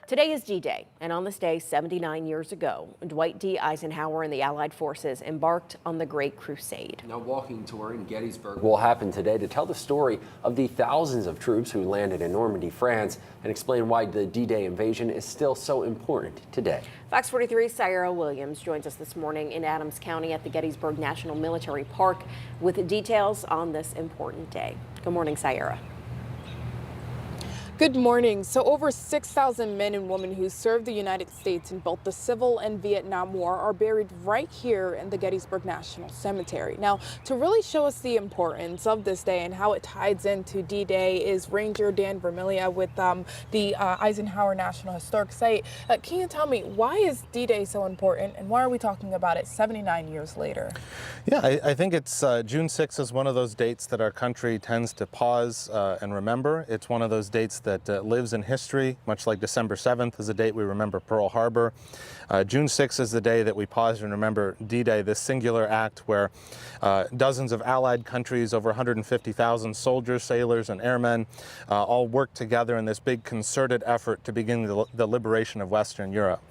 Today is D-Day, and on this day 79 years ago, Dwight D. Eisenhower and the Allied forces embarked on the Great Crusade. A walking tour in Gettysburg will happen today to tell the story of the thousands of troops who landed in Normandy, France, and explain why the D-Day invasion is still so important today. Fox 43's Sierra Williams joins us this morning in Adams County at the Gettysburg National Military Park with details on this important day. Good morning, Sierra. Good morning. So over 6,000 men and women who served the United States in both the Civil and Vietnam War are buried right here in the Gettysburg National Cemetery. Now, to really show us the importance of this day and how it ties into D-Day is Ranger Dan Vermilya with the Eisenhower National Historic Site. Can you tell me, why is D-Day so important and why are we talking about it 79 years later? Yeah, I think it's June 6th is one of those dates that our country tends to pause and remember. It's one of those dates that lives in history, much like December 7th is a date we remember Pearl Harbor. June 6th is the day that we pause and remember D-Day, this singular act where dozens of allied countries, over 150,000 soldiers, sailors, and airmen all worked together in this big concerted effort to begin the liberation of Western Europe.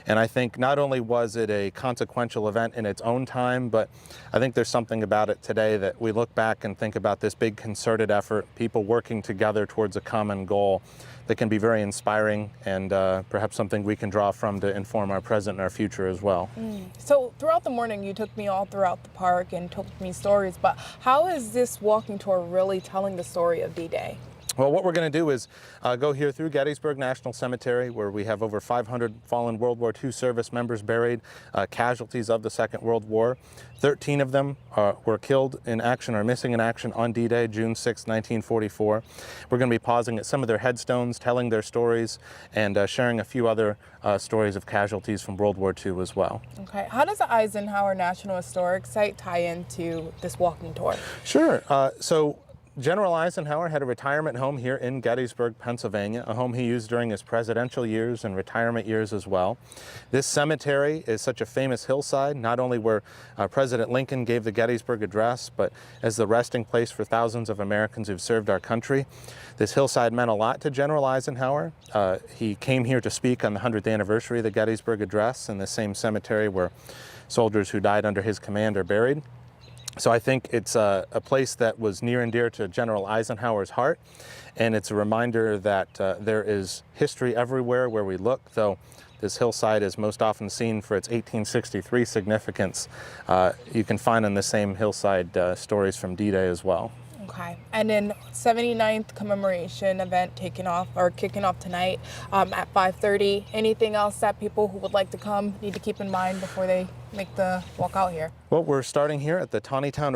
And I think not only was it a consequential event in its own time, but I think there's something about it today that we look back and think about this big concerted effort, people working together towards a common goal that can be very inspiring and perhaps something we can draw from to inform our present and our future as well. So throughout the morning, you took me all throughout the park and told me stories, but how is this walking tour really telling the story of D-Day? Well, what we're going to do is go here through Gettysburg National Cemetery, where we have over 500 fallen World War II service members buried, casualties of the Second World War. 13 of them were killed in action or missing in action on D-Day, June 6, 1944. We're going to be pausing at some of their headstones, telling their stories, and sharing a few other stories of casualties from World War II as well. Okay, how does the Eisenhower National Historic Site tie into this walking tour? Sure. So General Eisenhower had a retirement home here in Gettysburg, Pennsylvania, a home he used during his presidential years and retirement years as well. This cemetery is such a famous hillside, not only where President Lincoln gave the Gettysburg Address, but as the resting place for thousands of Americans who've served our country. This hillside meant a lot to General Eisenhower. He came here to speak on the 100th anniversary of the Gettysburg Address in the same cemetery where soldiers who died under his command are buried. So I think it's a place that was near and dear to General Eisenhower's heart, and it's a reminder that there is history everywhere where we look, though this hillside is most often seen for its 1863 significance. You can find on the same hillside stories from D-Day as well. Okay, and then 79th commemoration event kicking off tonight at 5:30. Anything else that people who would like to come need to keep in mind before they make the walk out here? Well, we're starting here at the Tawnytown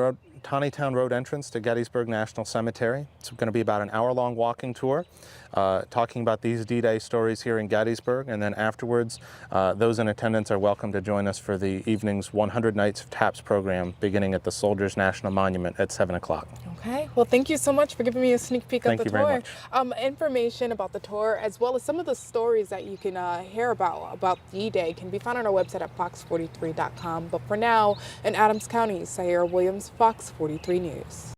Road entrance to Gettysburg National Cemetery. It's going to be about an hour-long walking tour, talking about these D-Day stories here in Gettysburg, and then afterwards, those in attendance are welcome to join us for the evening's 100 Nights of Taps program, beginning at the Soldiers National Monument at 7 o'clock. Okay, well, thank you so much for giving me a sneak peek of the tour. Thank you very much. Information about the tour, as well as some of the stories that you can hear about D-Day, can be found on our website at fox43.com. But for now, in Adams County, Sierra Williams, Fox 43 News.